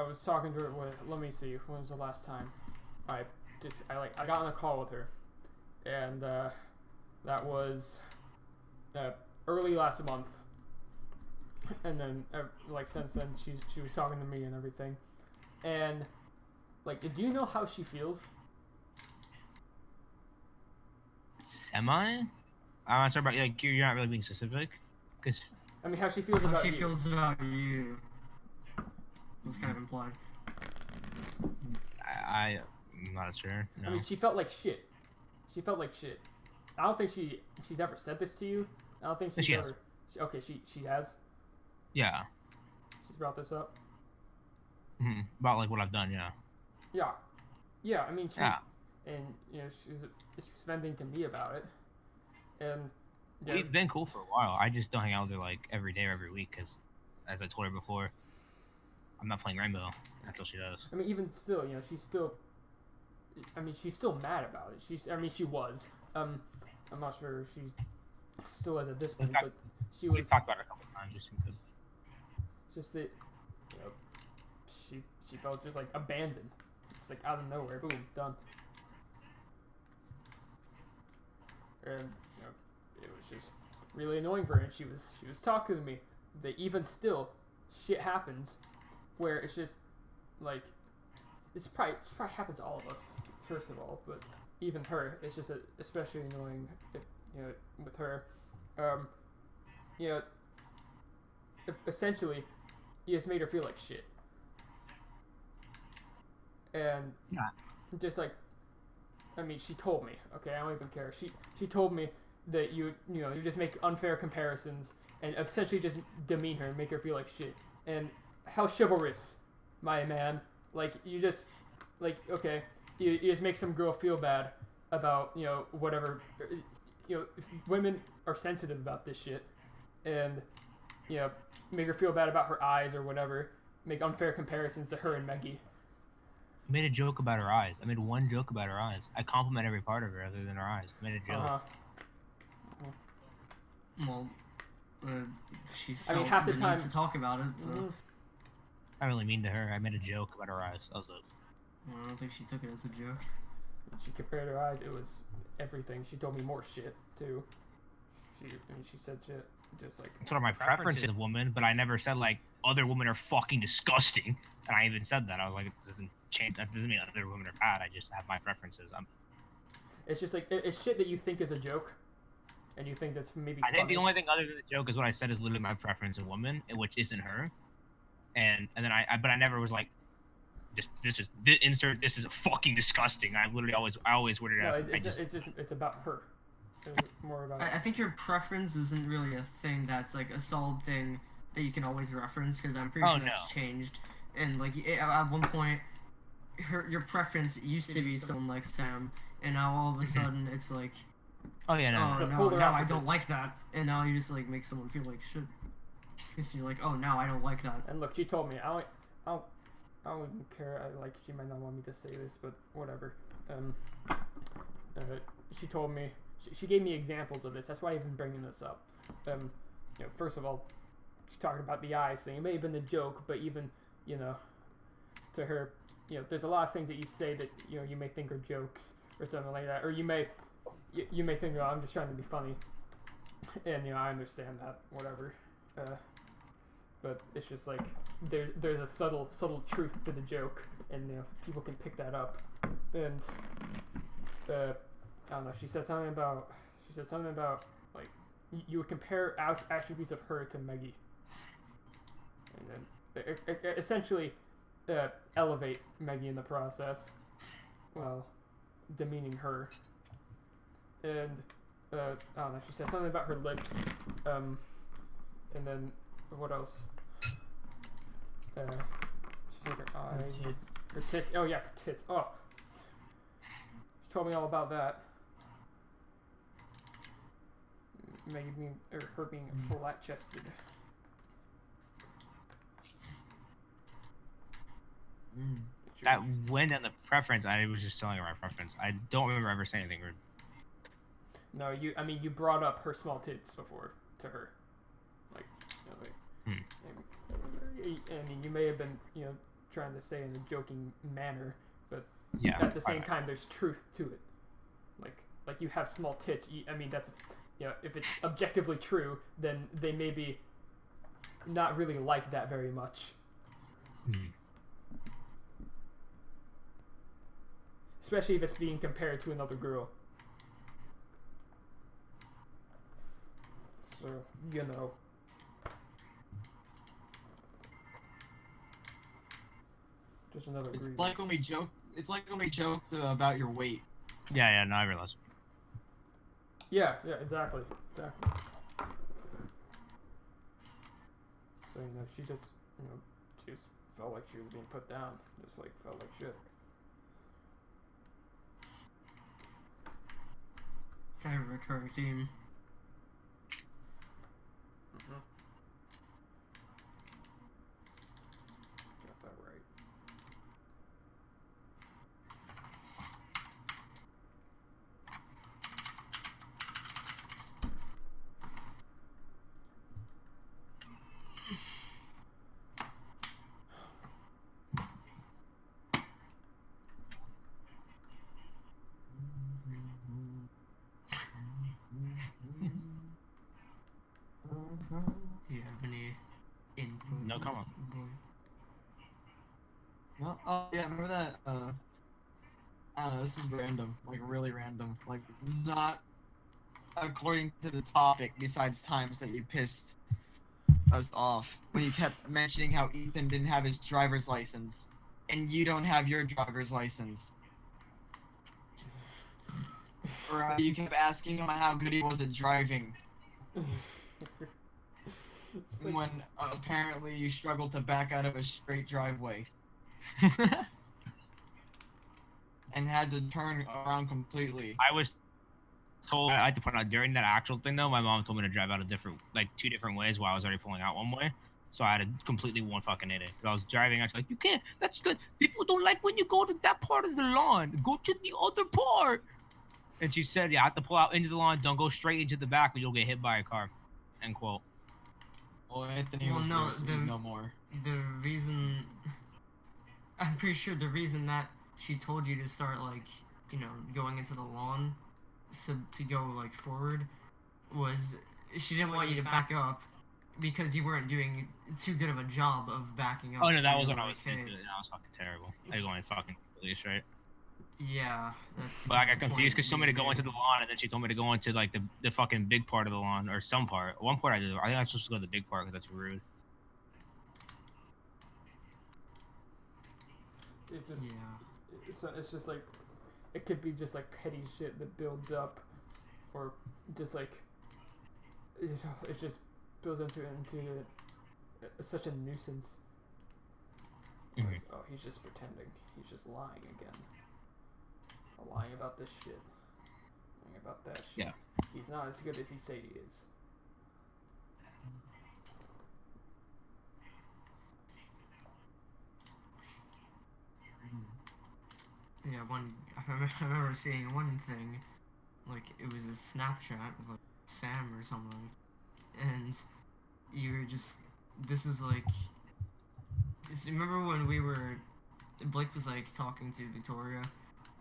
was talking to her. Let me see. When was the last time? I got on a call with her, and that was early last month. And then since then she was talking to me and everything, and do you know how she feels? Semi? I'm not sure about you're not really being specific, because I mean, how she feels How about she you. feels about you. That's kind of implied. I'm not sure. No. I mean, she felt like shit. She felt like shit. I don't think she's ever said this to you. I don't think she's She has. ever. She has. Yeah. She's brought this up. About what I've done. Yeah. Yeah. I mean, Yeah. and she's venting to me about it, and yeah, We've been cool for a while. I just don't hang out with her every day or every week because, as I told her before, I'm not playing Rainbow until she does. I mean, even still, she's still. I mean, she's still mad about it. I mean, she was. I'm not sure if she still is at this point, but she was. We've talked about it a couple times. Just because. It's just that, she felt just abandoned, just out of nowhere. Boom, done. And it was just really annoying for her. And she was talking to me that even still, shit happens, where it's just this probably happens to all of us first of all, but even her, it's just especially annoying. With her, essentially, he just made her feel like shit. And just I mean, she told me. Okay, I don't even care. She told me that you just make unfair comparisons and essentially just demean her and make her feel like shit. And how chivalrous, my man. You just okay, you just make some girl feel bad about whatever. Women are sensitive about this shit, and make her feel bad about her eyes or whatever. Make unfair comparisons to her and Meggie. I made a joke about her eyes. I made one joke about her eyes. I compliment every part of her other than her eyes. I made a joke. Well, she felt half the need time to talk about it. So. I really mean to her. I made a joke about her eyes. That was it. Well, I don't think she took it as a joke. She compared her eyes. It was everything. She told me more shit too. She said shit just That's one of my preferences of women, but I never said other women are fucking disgusting. And I even said that. I was like, it doesn't change. That doesn't mean other women are bad. I just have my preferences. It's just it's shit that you think is a joke, and you think that's maybe. I think the only thing other than the joke is what I said is literally my preference of women, which isn't her. And then but I never was like, this is fucking disgusting. I always worded it as it's about her. It's more about. I think your preference isn't really a thing that's a solid thing that you can always reference, because I'm pretty sure that's changed. And at one point, your preference used to be someone like Sam, and now all of a sudden it's Oh yeah, no. Oh The no, polar now I opposites. don't like that, and now you just like make someone feel like shit. So you're like, oh, now I don't like that. And look, she told me, I don't even care. She might not want me to say this, but whatever. She told me, she gave me examples of this. That's why I'm even bringing this up. First of all, she talked about the eyes thing. It may have been a joke, but even, to her, there's a lot of things that you say that, you may think are jokes or something like that. Or you may think, oh, I'm just trying to be funny. And, I understand that, whatever. But it's just like there's a subtle truth to the joke, and people can pick that up. And I don't know. She said something about like you would compare attributes of her to Meggy, and then essentially elevate Meggy in the process, while demeaning her. And I don't know. She said something about her lips, and then what else? She said her eyes, her tits. Oh yeah, her tits. Oh, she told me all about that. Her being flat-chested. That went in the preference. I was just telling her my preference. I don't remember ever saying anything rude. No, you brought up her small tits before to her, you may have been, trying to say in a joking manner, but yeah, at the same time, there's truth to it. Like you have small tits. That's, if it's objectively true, then they may be not really like that very much. Especially if it's being compared to another girl. So, just another It's grievance. like when we joke. It's like when we joked about your weight. Yeah, no, I realize. Yeah, exactly. So, she just felt like she was being put down. Just felt like shit. Kind of a recurring theme. Got that right. Do you have any input? No comment. No? Oh yeah, remember that? I don't know. This is random, like really random, like not according to the topic. Besides times that you pissed us off when you kept mentioning how Ethan didn't have his driver's license, and you don't have your driver's license. Or you kept asking him how good he was at driving. When apparently you struggled to back out of a straight driveway and had to turn around completely. I was told, I had to point out during that actual thing though, my mom told me to drive out two different ways while I was already pulling out one way. So I had to completely one fucking idiot. I was driving, I was like, you can't, that's good. People don't like when you go to that part of the lawn. Go to the other part. And she said, yeah, I have to pull out into the lawn, don't go straight into the back or you'll get hit by a car. End quote. Well, Anthony Well, was no, there, so you know more. The reason, I'm pretty sure the reason that she told you to start going into the lawn, to go forward, was she didn't want you to back up because you weren't doing too good of a job of backing up. Oh no, that so was you're when I was hey. doing it. I was fucking terrible. I was going fucking police, right? Yeah, that's. But I got confused because she she told me to go into the lawn, and then she told me to go into the fucking big part of the lawn or some part. One part I did. I think I was supposed to go to the big part because that's rude. It just, Yeah. it's just it could be just petty shit that builds up, or just it just builds into such a nuisance. Mhm. Oh, he's just pretending. He's just lying again. Lying about this shit. Lying about that shit. Yeah. He's not as good as he say he is. Yeah, I remember seeing one thing, like it was a Snapchat with like Sam or something, and you were just, this was like, remember when Blake was like talking to Victoria,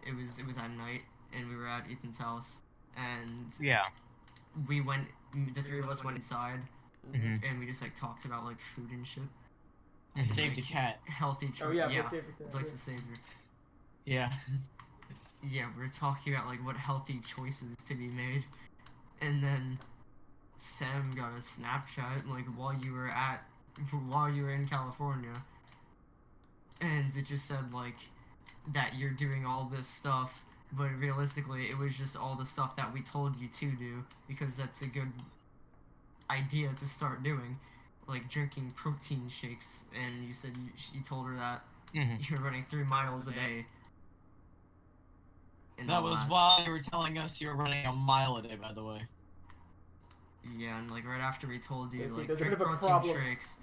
it was at night, and we were at Ethan's house, and Yeah. we went, the three of us went inside, Mhm. and we just like talked about like food and shit. I saved a Like, cat. Healthy choice. Oh yeah, Blake saved it. Blake's the savior. Yeah. Yeah, we're talking about like what healthy choices to be made, and then Sam got a Snapchat like while you were in California, and it just said like that you're doing all this stuff, but realistically it was just all the stuff that we told you to do, because that's a good idea to start doing, like drinking protein shakes, and you said you told her that you're running 3 miles a day. And That all was that. while you were telling us you were running a mile a day, by the way. Yeah, and like right after we told you, See, like, there's a drink bit of a protein problem. shakes,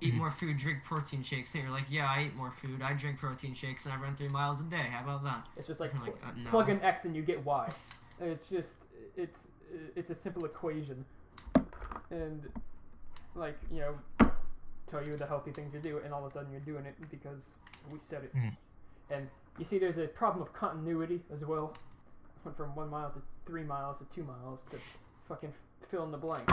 eat more food, drink protein shakes, and you're like, yeah, I eat more food, I drink protein shakes, and I run 3 miles a day. How about that? It's just like, I'm like, no. plug in X and you get Y. It's just it's a simple equation, and like, you know, tell you the healthy things to do, and all of a sudden you're doing it because we said it. And you see, there's a problem of continuity as well. Went from 1 mile to 3 miles to 2 miles to fucking fill in the blank.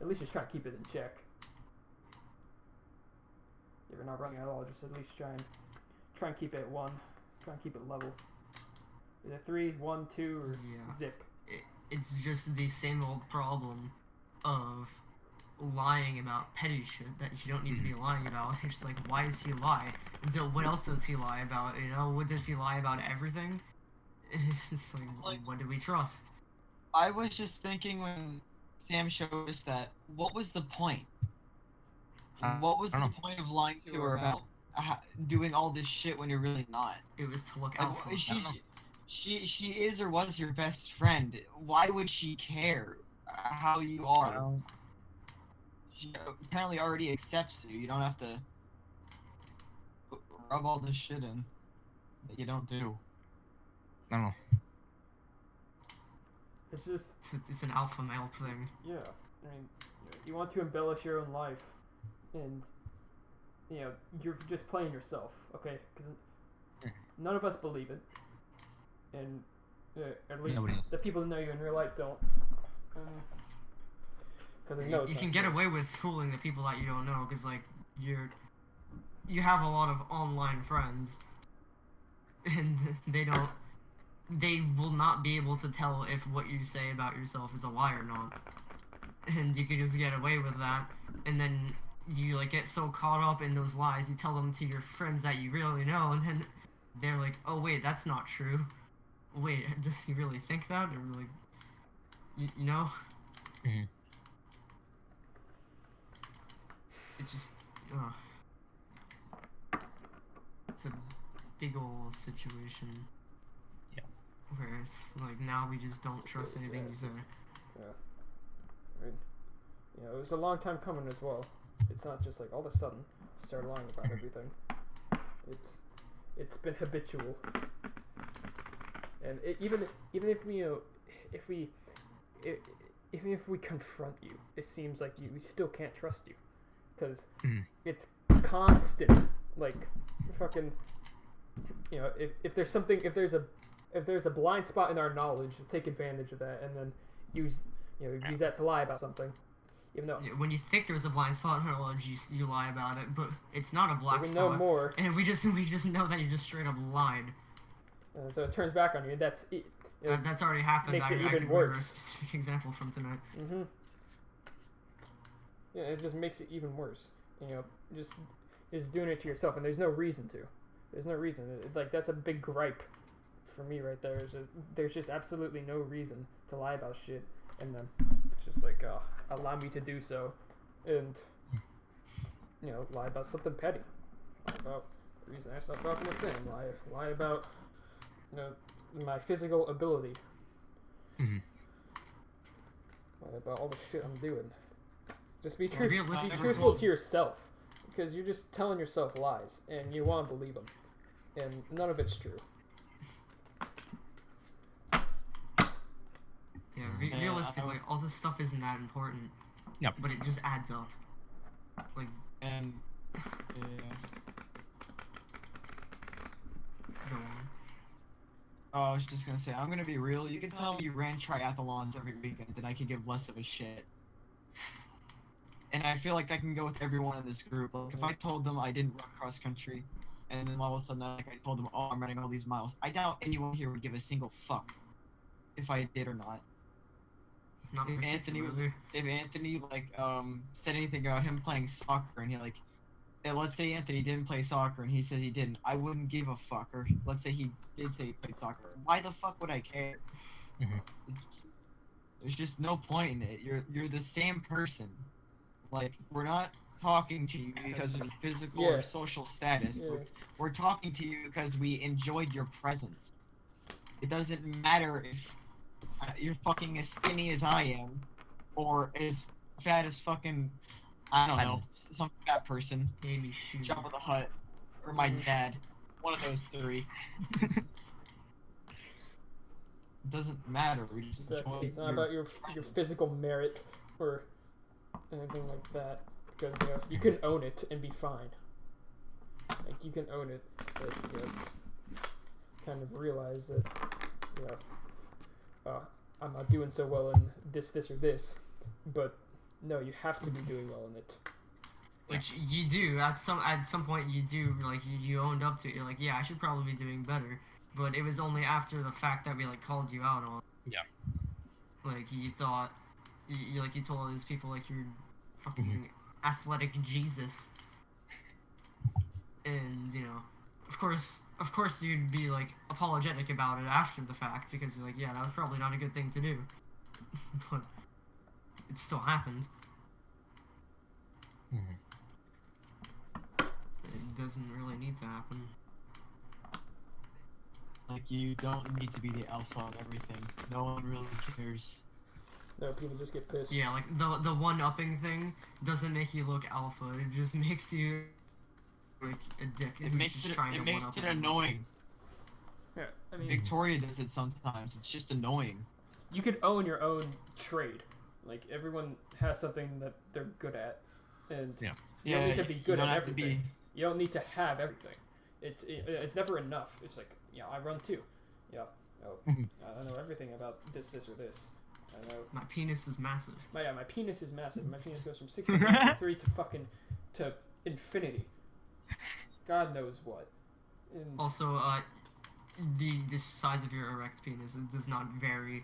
At least just try to keep it in check. If you're not running at all, just at least try and keep it at 1. Try and keep it level. Is it 3, 1, 2, or Yeah. zip? It's just the same old problem of lying about petty shit that you don't need to be lying about. It's just like, why does he lie? And so what else does he lie about? You know, what does he lie about? Everything? It's like, what do we trust? I was just thinking when Sam showed us that, what was the point? What was I the don't know. point of lying to her about doing all this shit when you're really not? It was to look Like, out for she is or was your best friend. Why would she care how you are? She apparently already accepts you. You don't have to rub all this shit in that you don't do. I don't know. It's just, it's an alpha male thing. yeah. I mean, you want to embellish your own life, and you know, you're just playing yourself, okay? Because none of us believe it, and at least Nobody else. the people who know you in real life don't. Because they know You can get away with fooling the people that you don't know, because like you have a lot of online friends, and they will not be able to tell if what you say about yourself is a lie or not, and you can just get away with that, and then you like get so caught up in those lies, you tell them to your friends that you really know, and then they're like, oh wait, that's not true. Wait, does he really think that? Or like, you know? It just, it's a big old situation. Yeah. Where it's like, now we just don't trust anything you say. Yeah. I mean, you know, it was a long time coming as well. It's not just like all of a sudden start lying about everything. It's been habitual. And even if we, you know, even if we confront you, it seems like we still can't trust you, because it's constant. Like, fucking, you know, if there's something, if there's a blind spot in our knowledge, take advantage of that, and then use that to lie about something. Even though When you think there's a blind spot in our knowledge, you lie about it, but it's not a black we spot. know more, And we just know that you just straight up lied. so it turns back on you. That's it. That's already happened. Makes it I even could remember a worse. specific example from tonight. Yeah, it just makes it even worse. You know, just doing it to yourself, and there's no reason to. There's no reason. Like, that's a big gripe for me right there. There's just absolutely no reason to lie about shit, and then it's just like, allow me to do so, and you know, lie about something petty, lie about the reason I stopped talking to Sam, lie about, you know, my physical ability. Mhm. About all the shit I'm doing. Just be Well, realistically- be truthful to yourself, because you're just telling yourself lies, and you want to believe them, and none of it's true. Yeah, Yeah, realistically, all this stuff isn't that important. Yep. But it just adds up. Like, And yeah. go on. Oh, I was just gonna say, I'm gonna be real. You can tell me you ran triathlons every weekend, and I could give less of a shit. And I feel like that can go with everyone in this group. Like, if I told them I didn't run cross country, and then all of a sudden, like, I told them, oh, I'm running all these miles, I doubt anyone here would give a single fuck if I did or not. Not If Anthony was, if Anthony like said anything about him playing soccer, and he like, and let's say Anthony didn't play soccer and he says he didn't, I wouldn't give a fuck. Or let's say he did say he played soccer, why the fuck would I care? Mhm. There's just no point in it. You're the same person. Like, we're not talking to you because of your physical Yeah. or social status. Yeah. We're talking to you because we enjoyed your presence. It doesn't matter if you're fucking as skinny as I am, or as fat as fucking, I don't know, some fat person, Amy shoot. Jabba the Hutt, or my dad. One of those three. It doesn't matter. We just Exactly. enjoy It's not about your physical merit or anything like that, because you can own it and be fine. Like, you can own it, but kind of realize that I'm not doing so well in this or this, but no, you have to be doing well in it. Which you do at some point. You do, like, you owned up to it. You're like, yeah, I should probably be doing better. But it was only after the fact that we like called you out on. Yeah. Like, you thought, you told all these people like you're fucking athletic Jesus, and of course you'd be like apologetic about it after the fact, because you're like, yeah, that was probably not a good thing to do. But it still happened. Mhm. It doesn't really need to happen. Like, you don't need to be the alpha on everything. No one really cares. No, people just get pissed. Yeah, like the one-upping thing doesn't make you look alpha. It just makes you like a dick. It makes it annoying. Yeah, I mean, Victoria does it sometimes. It's just annoying. you could own your own trade. Like, everyone has something that they're good at, and Yeah. you don't need to be good you at don't have to everything. be. You don't need to have everything. It's never enough. It's like, I run too. Yeah. Oh, Mhm. I know everything about this or this. I know. My penis is massive. My penis is massive. My penis goes from 6'3" to fucking to infinity. God knows what. And Also, the size of your erect penis does not vary.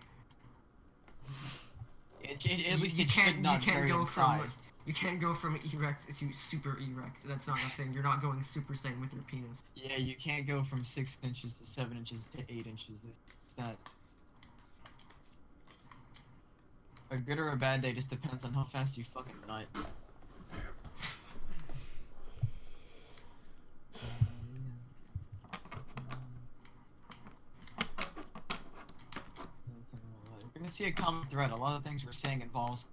At You- least you it can't- should you not can't vary go in from- size. You can't go from erect to super erect. That's not a thing. You're not going Super Saiyan with your penis. Yeah, you can't go from 6 inches to 7 inches to 8 inches. It's not. A good or a bad day just depends on how fast you fucking nut. You're gonna see a common thread. A lot of things we're saying involves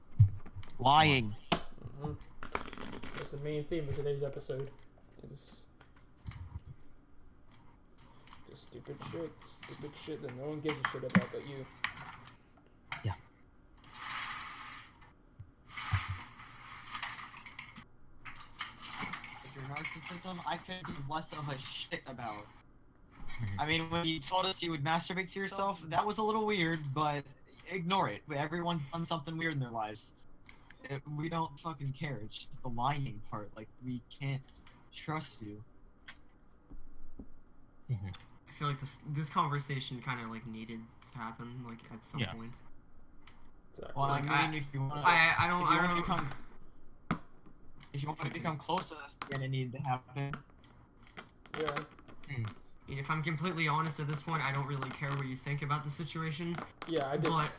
lying. that's the main theme of today's episode. Is just stupid shit that no one gives a shit about but you. Like, your narcissism, I could give less of a shit about. I mean, when you told us you would masturbate to yourself, that was a little weird, but ignore it. Everyone's done something weird in their lives. We don't fucking care. It's just the lying part. Like, we can't trust you. I feel like this conversation kind of like needed to happen like at some Yeah. point. Exactly. Well, Like, I mean, if you want I don't to become, if you want to become close to this again, it needed to happen. Yeah. If I'm completely honest at this point, I don't really care what you think about the situation. Yeah, I just. But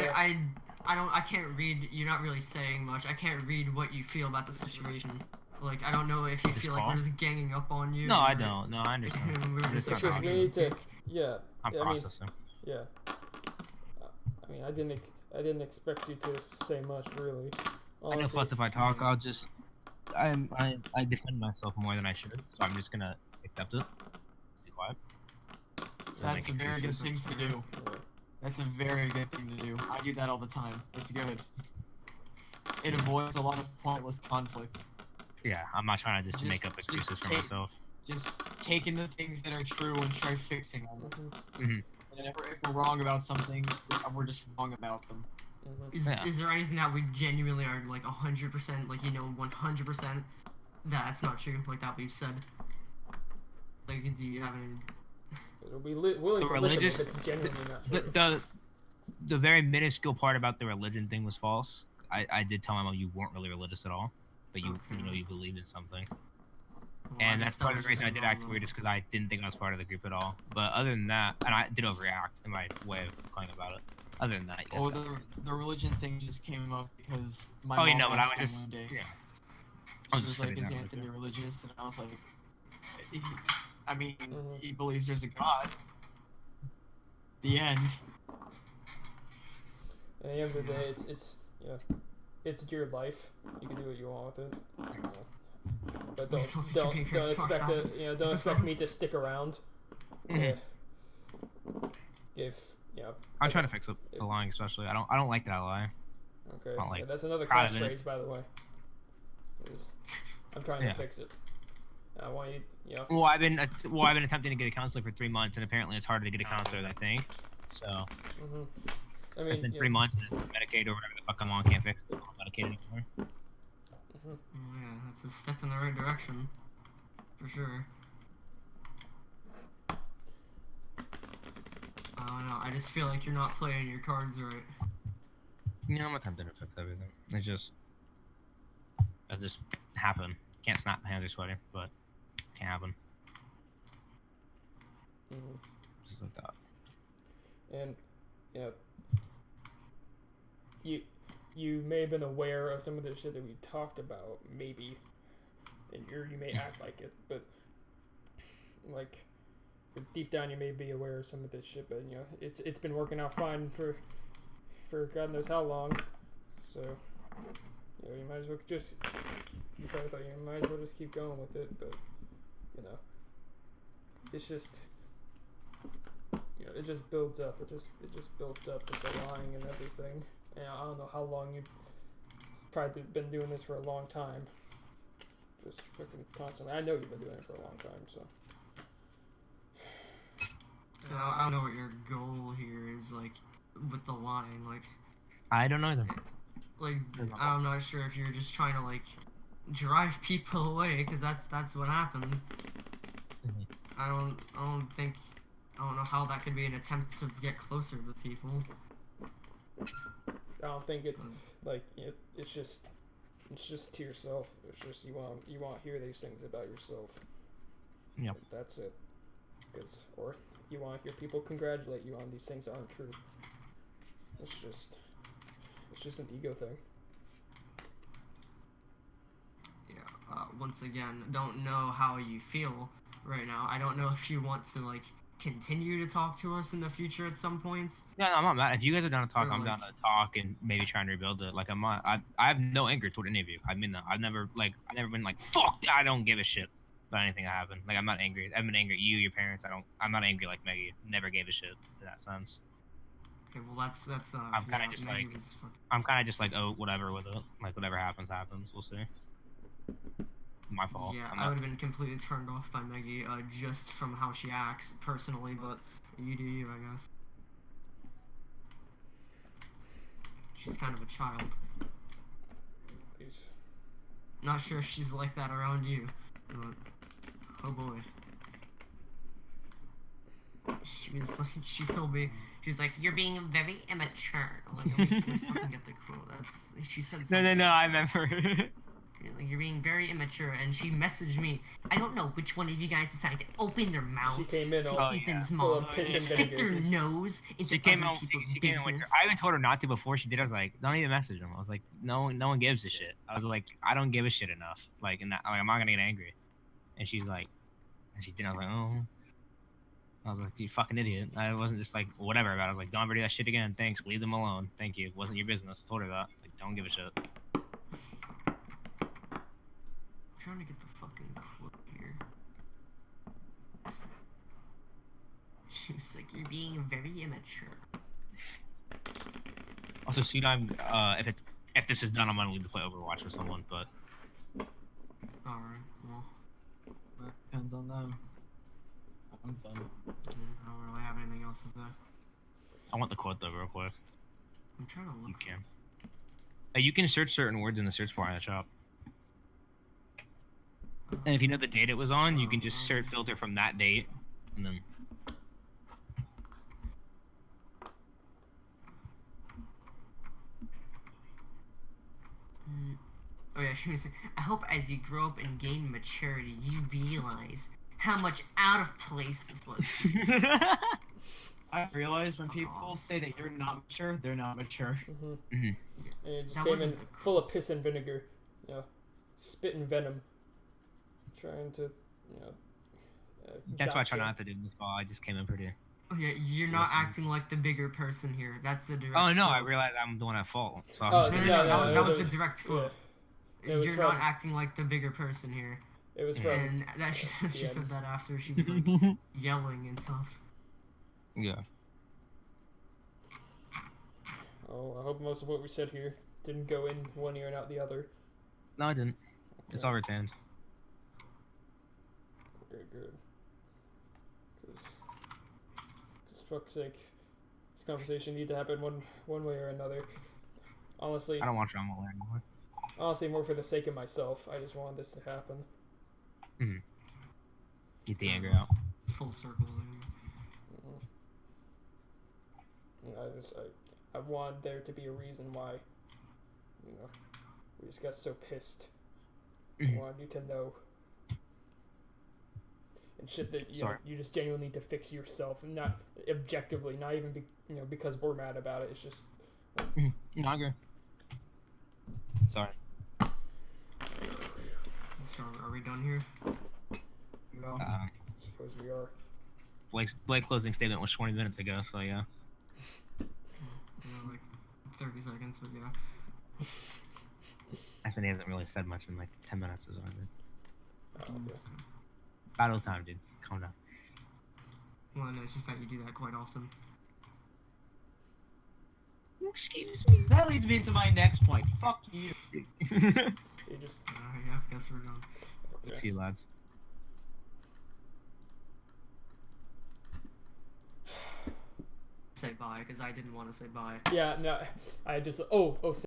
yeah. I can't read. You're not really saying much. I can't read what you feel about the situation. Like, I don't know if you This feel like call? we're just ganging up on you. No, I or- don't. No, I understand. We're It's just not It's just bad. we need to. Yeah. I'm I mean, processing. yeah. I mean, I didn't expect you to say much, really. I know. Honestly. Plus, if I talk, I'll just. I defend myself more than I should, so I'm just gonna accept it. Be quiet. So That's a make very good excuses. thing to do. Yeah. That's a very good thing to do. I do that all the time. It's good. It avoids a lot of pointless conflict. Yeah, I'm not trying to just make up Just excuses for take- myself. Just take in the things that are true and try fixing them. Mhm. And if we're wrong about something, we're just wrong about them. Mhm. Is, is there anything that we genuinely are like 100%, like, you know, 100% that's not true, like that we've said? Like, do you have any? It'll be willing The to religious- listen if it's genuinely not The, true. the very minuscule part about the religion thing was false. I did tell my mom you weren't really religious at all, but you Okay. you believed in something. Well, And I that's guess that part of was the reason just I did wrong, act though. weird, is because I didn't think I was part of the group at all. But other than that, and I did overreact in my way of going about it. Other than that, you Oh, got that. the religion thing just came up because my Oh, mom you know, but I asked was me just one day. yeah. She I was was just like, sitting "Is there. Anthony religious?" And I was like, I mean, Mhm. he believes there's a God. The end. At the end of the day, it's your life. You can do what you want with it. But We don't still think don't you're being don't very smart expect about it. Don't expect me to stick around. Mhm. If I'm trying to fix it. The lying, especially. I don't like that lie. Okay, Not like that's another proud of it. catchphrase, by the way. I'm trying Yeah. to fix it. I want you. Well, I've been attempting to get a counselor for 3 months, and apparently it's harder to get a counselor than I think. So Mhm. I it's mean, been 3 months, and Medicaid or whatever the fuck I'm on can't fix it. I'm not medicated anymore. Oh, yeah, that's a step in the right direction, for sure. I don't know. I just feel like you're not playing your cards right. I'm attempting to fix everything. It just happen. Can't snap. My hands are sweaty, but can't happen. Mhm. Just like that. And you may have been aware of some of the shit that we talked about, maybe, and you may act like it, but like deep down you may be aware of some of this shit. But it's been working out fine for God knows how long. So you might as well just you probably thought you might as well just keep going with it, but it's just. It just builds up. It just built up, just the lying and everything. And I don't know how long you've probably been doing this for a long time. Just fucking constantly. I know you've been doing it for a long time, so. I don't know what your goal here is, like, with the line. I don't know either. Like, I'm not sure if you're just trying to, like, drive people away, because that's what happens. Mhm. I don't know how that could be an attempt to get closer with people. I don't think it's like it's just to yourself. It's just you want to hear these things about yourself. Yep. That's it. Or you want to hear people congratulate you on these things that aren't true. It's just an ego thing. Yeah. Once again, don't know how you feel right now. I don't know if you want to, like, continue to talk to us in the future at some point. Yeah, no, I'm not mad. If you guys are down to talk, Or, I'm down to talk and maybe try and rebuild it. Like I'm not. I have no anger toward any of you. I mean that. I've never been like fuck. I don't give a shit about anything that happened. Like I'm not angry. I've been angry at you, your parents. I'm not angry like Maggie. Never gave a shit in that sense. Okay, well that's I'm kinda just Maggie like- was fuck- I'm kind of just like, oh, whatever with it. Like whatever happens, happens. We'll see. My fault. Yeah, I'm I not- would have been completely turned off by Maggie, just from how she acts personally, but you do you, I guess. She's kind of a child. Please. Not sure if she's like that around you, but oh boy. She told me, she was like, "You're being very immature." Like, we fucking get the quote. She said something. No. I remember. Like, you're being very immature. And she messaged me. I don't know which one of you guys decided to open their mouths She came in to all Ethan's full mom of piss and and stick their vinegar. nose into She came other out. people's She came in with her. business. I even told her not to before she did. I was like, don't even message him. I was like, no one gives a shit. I was like, I don't give a shit enough. Like, and that, like, I'm not gonna get angry. And she's like, and she did. I was like, oh. I was like, you fucking idiot. I wasn't just like whatever about it. I was like, don't ever do that shit again. Thanks. Leave them alone. Thank you. It wasn't your business. I told her that. Like, don't give a shit. I'm trying to get the fucking quote here. She was like, you're being very immature. Also, see, if this is done, I'm gonna leave to play Overwatch with someone. But Alright, well, That depends on them. I'm done. I don't really have anything else to say. I want the quote though, real quick. I'm trying to You look. can. You can search certain words in the search bar in the shop. And if you know the date it was on, you can just search filter from that date, and then. Oh yeah, she was like, I hope as you grow up and gain maturity, you realize how much out of place this was. I realize when people say that you're not mature, they're not mature. Mm-hmm. Mhm. And it just That came in wasn't the full of piss and vinegar. You know, spitting venom. Trying to, you know. That's why I try gotcha. not to do this ball. I just came in pretty. Oh yeah, you're not Listen. acting like the bigger person here. That's the direct Oh no, I quote. realized I'm the one at fault. So I'm Oh, just No, gonna no, no, that was it the was- direct quote. It was You're from- not acting like the bigger person here. It was from. And that she said DMs. that after she was like yelling and stuff. Yeah. Oh, I hope most of what we said here didn't go in one ear and out the other. No, I didn't. It's all retained. Okay, good. Cause fuck's sake, this conversation need to happen one way or another. Honestly, I don't want drama anymore. honestly, more for the sake of myself. I just wanted this to happen. Get the anger out. Full circle. And I want there to be a reason why, you know, we just got so pissed. I Mhm. wanted you to know. And shit that you, know, Sorry. you just genuinely need to fix yourself, and not objectively, not even because we're mad about it. It's just No, I agree. Sorry. So are we done here? I suppose we are. Blake's closing statement was 20 minutes ago, so yeah. Yeah, like 30 seconds, but yeah. That's when he hasn't really said much in like 10 minutes or something. Okay. Battle time, dude. Calm down. Well, no, it's just that you do that quite often. Excuse me. That leads me into my next point. Fuck you. You just Yeah, I guess we're done. okay. See you, lads. Say bye, because I didn't want to say bye. Yeah, no, I just